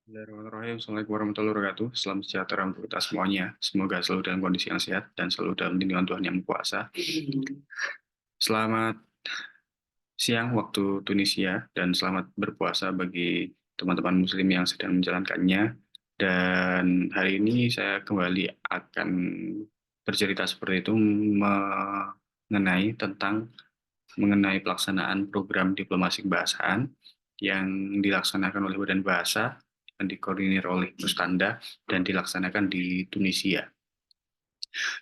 Bismillahirrahmanirrahim. Assalamualaikum warahmatullahi wabarakatuh. Salam sejahtera untuk kita semuanya. Semoga selalu dalam kondisi yang sehat dan selalu dalam lindungan Tuhan Yang Maha Kuasa. Selamat siang waktu Tunisia dan selamat berpuasa bagi teman-teman Muslim yang sedang menjalankannya. Dan hari ini saya kembali akan bercerita seperti itu mengenai pelaksanaan program diplomasi kebahasaan yang dilaksanakan oleh Badan Bahasa yang dikoordinir oleh Mustanda dan dilaksanakan di Tunisia.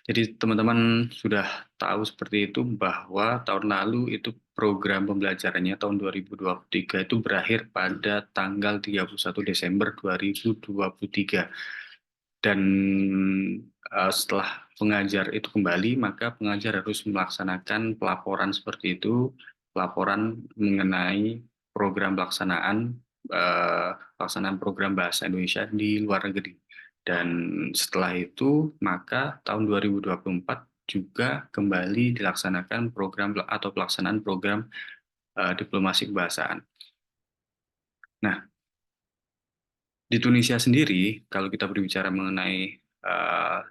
Jadi teman-teman sudah tahu seperti itu bahwa tahun lalu itu program pembelajarannya tahun 2023 itu berakhir pada tanggal 31 Desember 2023. Dan setelah pengajar itu kembali, maka pengajar harus melaksanakan pelaporan seperti itu, pelaporan mengenai program pelaksanaan program bahasa Indonesia di luar negeri. Dan setelah itu, maka tahun 2024 juga kembali dilaksanakan program atau pelaksanaan program diplomasi kebahasaan. Nah, di Tunisia sendiri, kalau kita berbicara mengenai uh,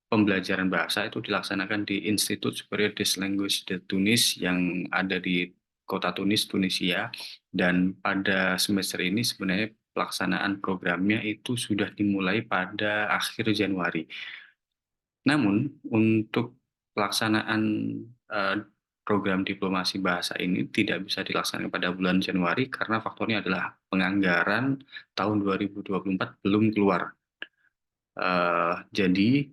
pembelajaran bahasa itu dilaksanakan di Institut Superior des Langues de Tunis yang ada di kota Tunis, Tunisia. Dan pada semester ini sebenarnya pelaksanaan programnya itu sudah dimulai pada akhir Januari. Namun, untuk pelaksanaan eh, program diplomasi bahasa ini tidak bisa dilaksanakan pada bulan Januari karena faktornya adalah penganggaran tahun 2024 belum keluar. Jadi,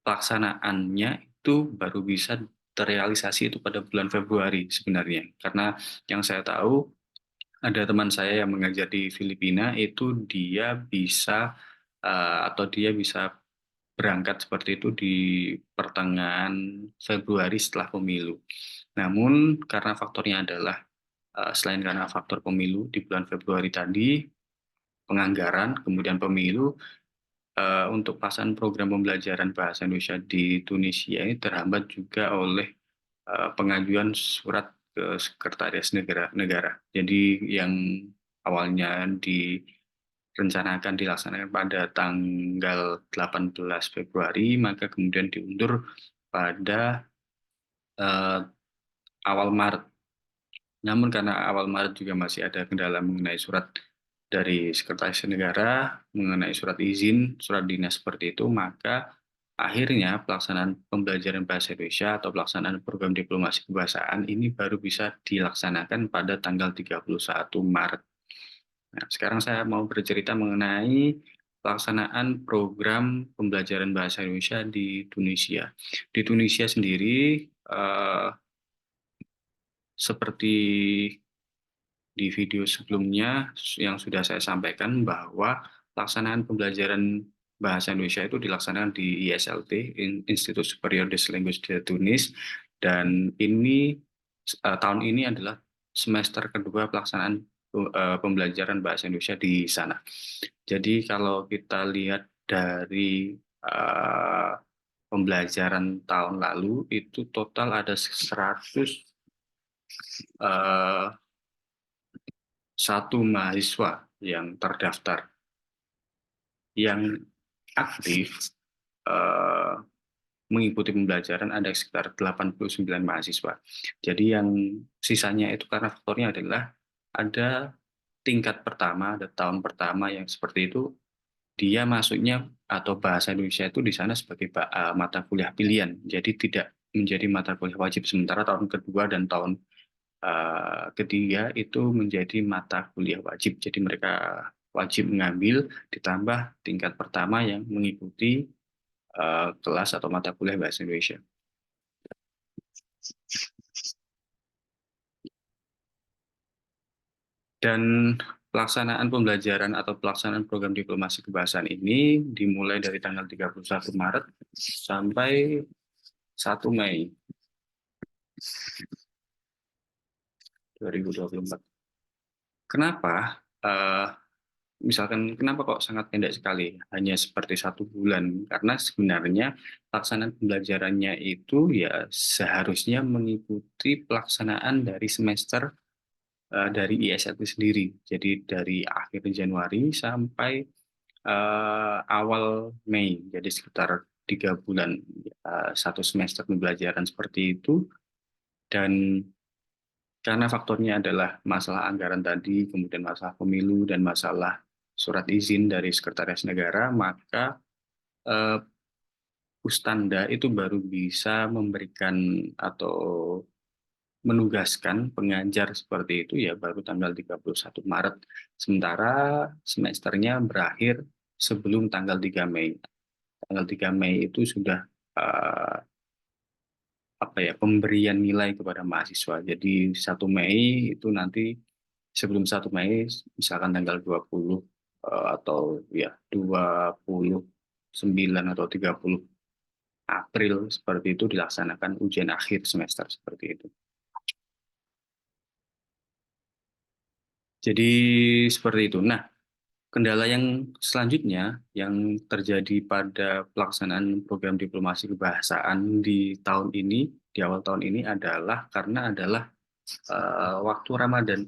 pelaksanaannya itu baru bisa terrealisasi itu pada bulan Februari sebenarnya. Karena yang saya tahu, ada teman saya yang mengajar di Filipina itu dia bisa berangkat seperti itu di pertengahan Februari setelah pemilu. Namun karena faktornya adalah selain karena faktor pemilu di bulan Februari tadi, penganggaran, kemudian pemilu, untuk pelaksanaan program pembelajaran bahasa Indonesia di Tunisia ini terhambat juga oleh pengajuan surat ke Sekretaris Negara. Jadi yang awalnya direncanakan dilaksanakan pada tanggal 18 Februari, maka kemudian diundur pada eh, awal Maret. Namun karena awal Maret juga masih ada kendala mengenai surat dari Sekretaris Negara, mengenai surat izin, surat dinas seperti itu, maka akhirnya pelaksanaan pembelajaran bahasa Indonesia atau pelaksanaan program diplomasi kebahasaan ini baru bisa dilaksanakan pada tanggal 31 Maret. Nah, sekarang saya mau bercerita mengenai pelaksanaan program pembelajaran bahasa Indonesia di Tunisia. Di Tunisia sendiri, seperti di video sebelumnya yang sudah saya sampaikan bahwa pelaksanaan pembelajaran bahasa Indonesia itu dilaksanakan di ISLT, Institut Superior des Langues de Tunis, dan tahun ini adalah semester kedua pelaksanaan pembelajaran bahasa Indonesia di sana. Jadi kalau kita lihat dari pembelajaran tahun lalu itu total ada 101 mahasiswa yang terdaftar. Yang aktif eh, mengikuti pembelajaran ada sekitar 89 mahasiswa. Jadi yang sisanya itu karena faktornya adalah ada tingkat pertama, ada tahun pertama yang seperti itu, dia masuknya atau bahasa Indonesia itu di sana sebagai mata kuliah pilihan. Jadi tidak menjadi mata kuliah wajib. Sementara tahun kedua dan tahun ketiga itu menjadi mata kuliah wajib. Jadi mereka wajib mengambil ditambah tingkat pertama yang mengikuti kelas atau mata kuliah bahasa Indonesia. Dan pelaksanaan pembelajaran atau pelaksanaan program diplomasi kebahasaan ini dimulai dari tanggal 31 Maret sampai 1 Mei 2024. Kenapa? Misalkan kenapa kok sangat pendek sekali, hanya seperti 1 bulan? Karena sebenarnya pelaksanaan pembelajarannya itu ya seharusnya mengikuti pelaksanaan dari semester dari ISL itu sendiri. Jadi dari akhir Januari sampai awal Mei, jadi sekitar 3 bulan, satu semester pembelajaran seperti itu. Dan karena faktornya adalah masalah anggaran tadi, kemudian masalah pemilu dan masalah surat izin dari Sekretaris Negara, maka eh, Pustanda itu baru bisa memberikan atau menugaskan pengajar seperti itu ya baru tanggal 31 Maret. Sementara semesternya berakhir sebelum tanggal 3 Mei. Tanggal 3 Mei itu sudah eh, apa ya, pemberian nilai kepada mahasiswa. Jadi 1 Mei itu nanti, sebelum 1 Mei misalkan tanggal 20 atau ya 29 atau 30 April seperti itu dilaksanakan ujian akhir semester seperti itu. Jadi seperti itu. Nah, kendala yang selanjutnya yang terjadi pada pelaksanaan program diplomasi kebahasaan di tahun ini, di awal tahun ini adalah karena adalah waktu Ramadan.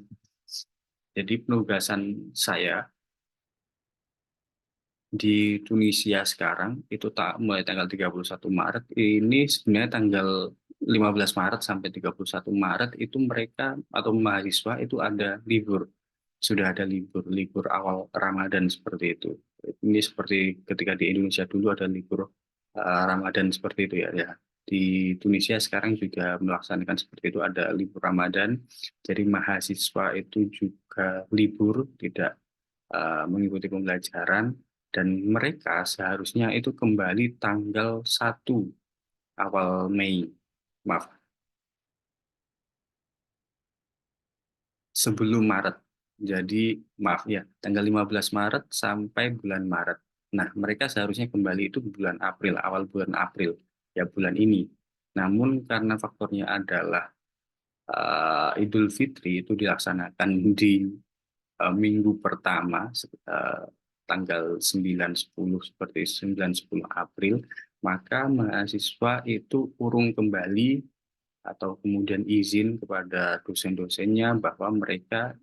Jadi penugasan saya di Tunisia sekarang itu mulai tanggal 31 Maret, ini sebenarnya tanggal 15 Maret sampai 31 Maret itu mereka atau mahasiswa itu ada libur. Sudah ada libur awal Ramadan seperti itu. Ini seperti ketika di Indonesia dulu ada libur Ramadan seperti itu ya. Ya. Di Tunisia sekarang juga melaksanakan seperti itu, ada libur Ramadan. Jadi mahasiswa itu juga libur, tidak mengikuti pembelajaran, dan mereka seharusnya itu kembali tanggal 1 awal Mei. Maaf, sebelum Maret. Jadi, maaf ya, tanggal 15 Maret sampai bulan Maret. Nah, mereka seharusnya kembali itu bulan April, awal bulan April, ya bulan ini. Namun karena faktornya adalah Idul Fitri itu dilaksanakan di minggu pertama, tanggal 9-10, seperti 9-10 April, maka mahasiswa itu urung kembali atau kemudian izin kepada dosen-dosennya bahwa mereka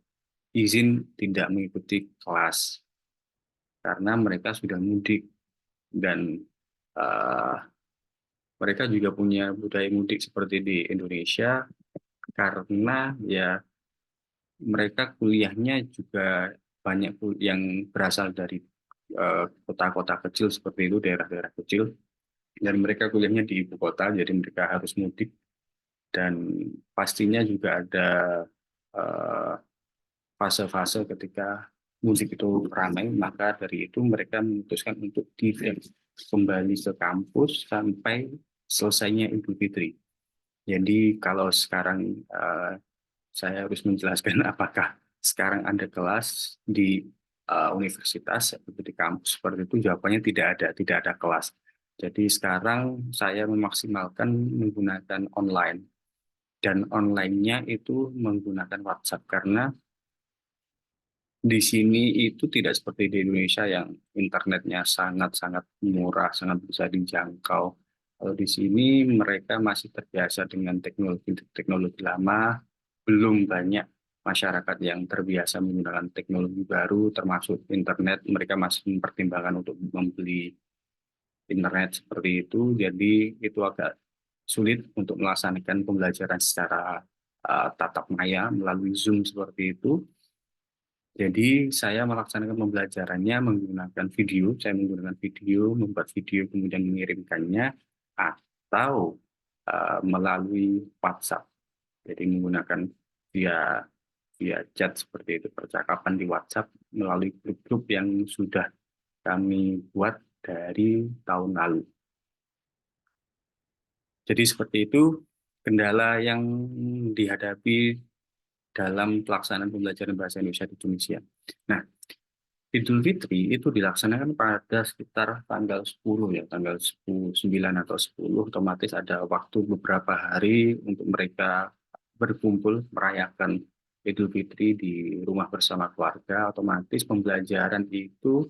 izin tidak mengikuti kelas karena mereka sudah mudik. Dan uh, mereka juga punya budaya mudik seperti di Indonesia, karena ya mereka kuliahnya juga banyak yang berasal dari kota-kota kecil seperti itu, daerah-daerah kecil, dan mereka kuliahnya di ibu kota, jadi mereka harus mudik. Dan pastinya juga ada eh, fase-fase ketika musik itu ramai, maka dari itu mereka memutuskan untuk tidak kembali ke kampus sampai selesainya Idul Fitri. Jadi kalau sekarang saya harus menjelaskan apakah sekarang ada kelas di universitas atau di kampus seperti itu, jawabannya tidak ada kelas. Jadi sekarang saya memaksimalkan menggunakan online, dan online-nya itu menggunakan WhatsApp karena di sini itu tidak seperti di Indonesia yang internetnya sangat-sangat murah, sangat bisa dijangkau. Kalau di sini mereka masih terbiasa dengan teknologi lama, belum banyak masyarakat yang terbiasa menggunakan teknologi baru, termasuk internet. Mereka masih mempertimbangkan untuk membeli internet seperti itu, jadi itu agak sulit untuk melaksanakan pembelajaran secara tatap maya melalui Zoom seperti itu. Jadi saya melaksanakan pembelajarannya menggunakan video, saya menggunakan video, membuat video kemudian mengirimkannya, atau melalui WhatsApp. Jadi menggunakan via via chat seperti itu, percakapan di WhatsApp melalui grup-grup yang sudah kami buat dari tahun lalu. Jadi seperti itu kendala yang dihadapi dalam pelaksanaan pembelajaran bahasa Indonesia di Tunisia. Nah, Idul Fitri itu dilaksanakan pada sekitar tanggal 10 ya, tanggal 10, 9 atau 10, otomatis ada waktu beberapa hari untuk mereka berkumpul merayakan Idul Fitri di rumah bersama keluarga. Otomatis pembelajaran itu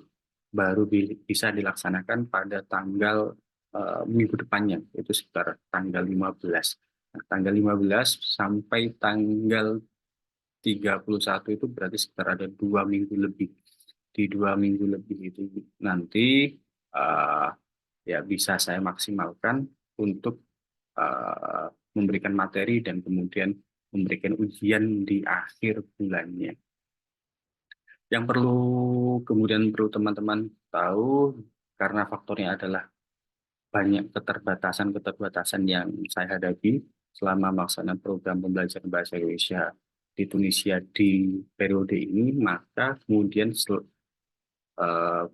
baru bisa dilaksanakan pada tanggal minggu depannya, itu sekitar tanggal 15. Nah, tanggal 15 sampai tanggal 31 itu berarti sekitar ada 2 minggu lebih. Di 2 minggu lebih itu nanti uh, ya bisa saya maksimalkan untuk memberikan materi dan kemudian memberikan ujian di akhir bulannya. Yang perlu teman-teman tahu, karena faktornya adalah banyak keterbatasan-keterbatasan yang saya hadapi selama melaksanakan program pembelajaran bahasa Indonesia di Tunisia di periode ini, maka kemudian eh,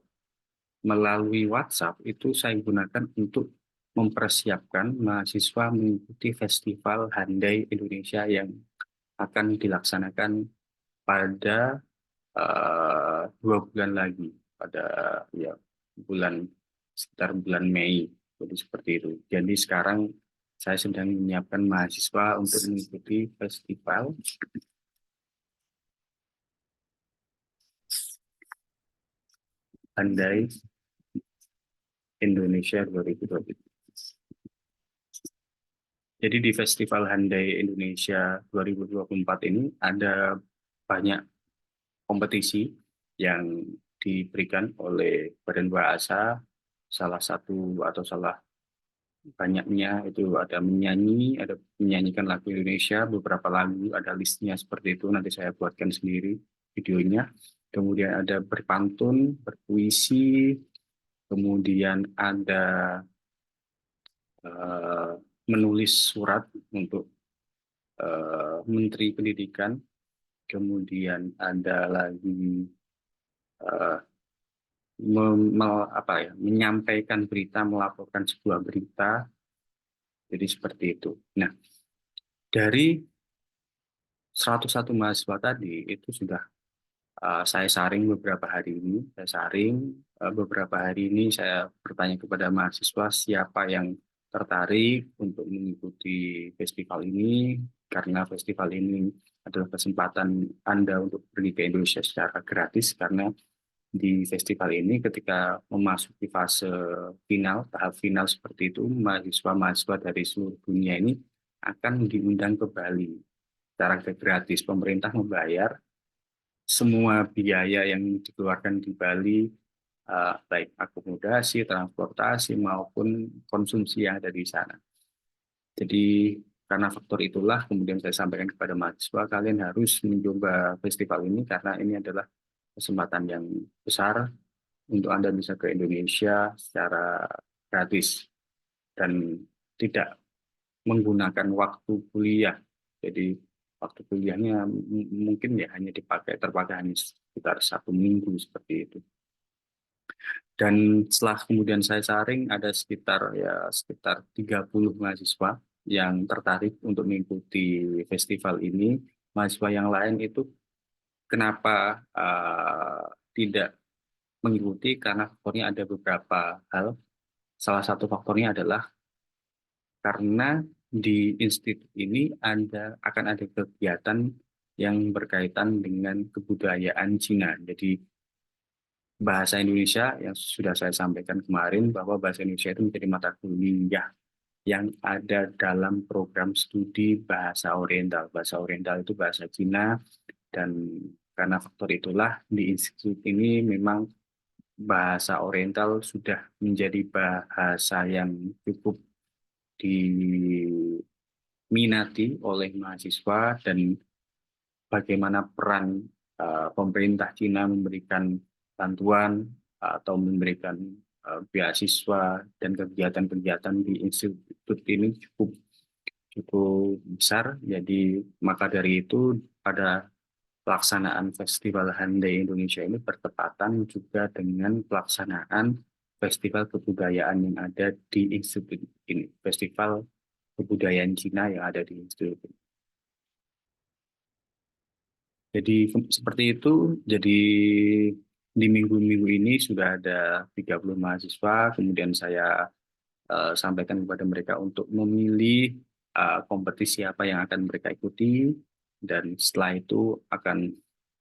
melalui WhatsApp itu saya gunakan untuk mempersiapkan mahasiswa mengikuti Festival Handai Indonesia yang akan dilaksanakan pada 2 bulan lagi, pada ya sekitar bulan Mei. Jadi seperti itu. Jadi sekarang saya sedang menyiapkan mahasiswa untuk mengikuti Festival Handai Indonesia 2023. Jadi di Festival Handai Indonesia 2024 ini ada banyak kompetisi yang diberikan oleh Badan Bahasa. Salah satu atau salah banyaknya itu ada menyanyi, ada menyanyikan lagu Indonesia, beberapa lagu, ada listnya seperti itu, nanti saya buatkan sendiri videonya. Kemudian ada berpantun, berpuisi, kemudian ada uh, menulis surat untuk Menteri Pendidikan, kemudian ada lagi uh, menyampaikan berita, melaporkan sebuah berita, jadi seperti itu. Nah, dari 101 mahasiswa tadi itu sudah saya saring beberapa hari ini. Beberapa hari ini saya bertanya kepada mahasiswa siapa yang tertarik untuk mengikuti festival ini, karena festival ini adalah kesempatan Anda untuk pergi ke Indonesia secara gratis, karena di festival ini ketika memasuki fase final, tahap final seperti itu, mahasiswa-mahasiswa dari seluruh dunia ini akan diundang ke Bali secara gratis. Pemerintah membayar semua biaya yang dikeluarkan di Bali, baik akomodasi, transportasi, maupun konsumsi yang ada di sana. Jadi karena faktor itulah kemudian saya sampaikan kepada mahasiswa, kalian harus mencoba festival ini karena ini adalah kesempatan yang besar untuk Anda bisa ke Indonesia secara gratis dan tidak menggunakan waktu kuliah. Jadi waktu kuliahnya mungkin ya hanya terpakai hanya sekitar 1 minggu seperti itu. Dan setelah kemudian saya saring ada sekitar 30 mahasiswa yang tertarik untuk mengikuti festival ini. Mahasiswa yang lain itu kenapa tidak mengikuti, karena faktornya ada beberapa hal. Salah satu faktornya adalah karena di institut ini akan ada kegiatan yang berkaitan dengan kebudayaan Cina. Jadi bahasa Indonesia yang sudah saya sampaikan kemarin bahwa bahasa Indonesia itu menjadi mata kuliah yang ada dalam program studi bahasa Oriental. Bahasa Oriental itu bahasa Cina, dan karena faktor itulah di institut ini memang bahasa Oriental sudah menjadi bahasa yang cukup diminati oleh mahasiswa, dan bagaimana peran pemerintah Cina memberikan bantuan atau memberikan beasiswa dan kegiatan-kegiatan di institut ini cukup cukup besar. Jadi maka dari itu pada pelaksanaan Festival Handai Indonesia ini bertepatan juga dengan pelaksanaan Festival Kebudayaan yang ada di institut ini, Festival Kebudayaan Cina yang ada di institut ini. Jadi seperti itu. Jadi di minggu-minggu ini sudah ada 30 mahasiswa, kemudian saya sampaikan kepada mereka untuk memilih kompetisi apa yang akan mereka ikuti, dan setelah itu akan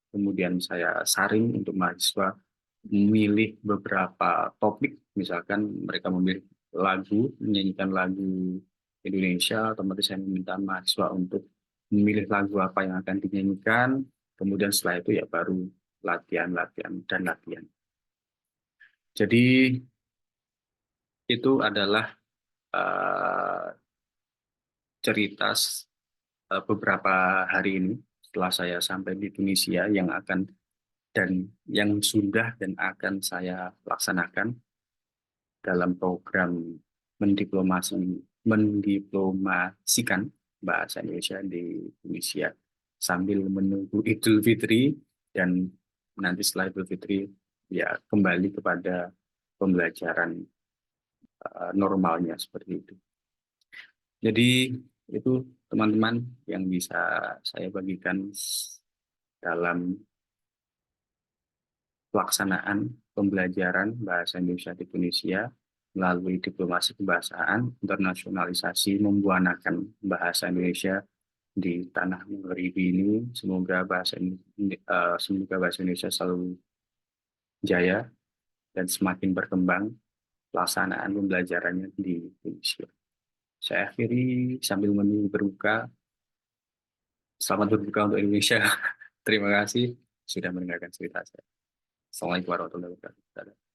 kemudian saya saring untuk mahasiswa memilih beberapa topik, misalkan mereka memilih lagu, menyanyikan lagu Indonesia, otomatis saya meminta mahasiswa untuk memilih lagu apa yang akan dinyanyikan, kemudian setelah itu ya baru latihan, latihan, dan latihan. Jadi itu adalah uh, cerita beberapa hari ini setelah saya sampai di Tunisia yang akan dan yang sudah dan akan saya laksanakan dalam program mendiplomasikan bahasa Indonesia di Indonesia sambil menunggu Idul Fitri, dan nanti setelah Idul Fitri ya kembali kepada pembelajaran normalnya seperti itu. Jadi itu teman-teman yang bisa saya bagikan dalam pelaksanaan pembelajaran bahasa Indonesia di Indonesia melalui diplomasi kebahasaan, internasionalisasi, membuanakan bahasa Indonesia di tanah negeri ini. Semoga bahasa Indonesia selalu jaya dan semakin berkembang pelaksanaan pembelajarannya di Indonesia. Saya akhiri sambil menunggu berbuka. Selamat berbuka untuk Indonesia. Terima kasih sudah mendengarkan cerita saya. Assalamualaikum warahmatullahi wabarakatuh.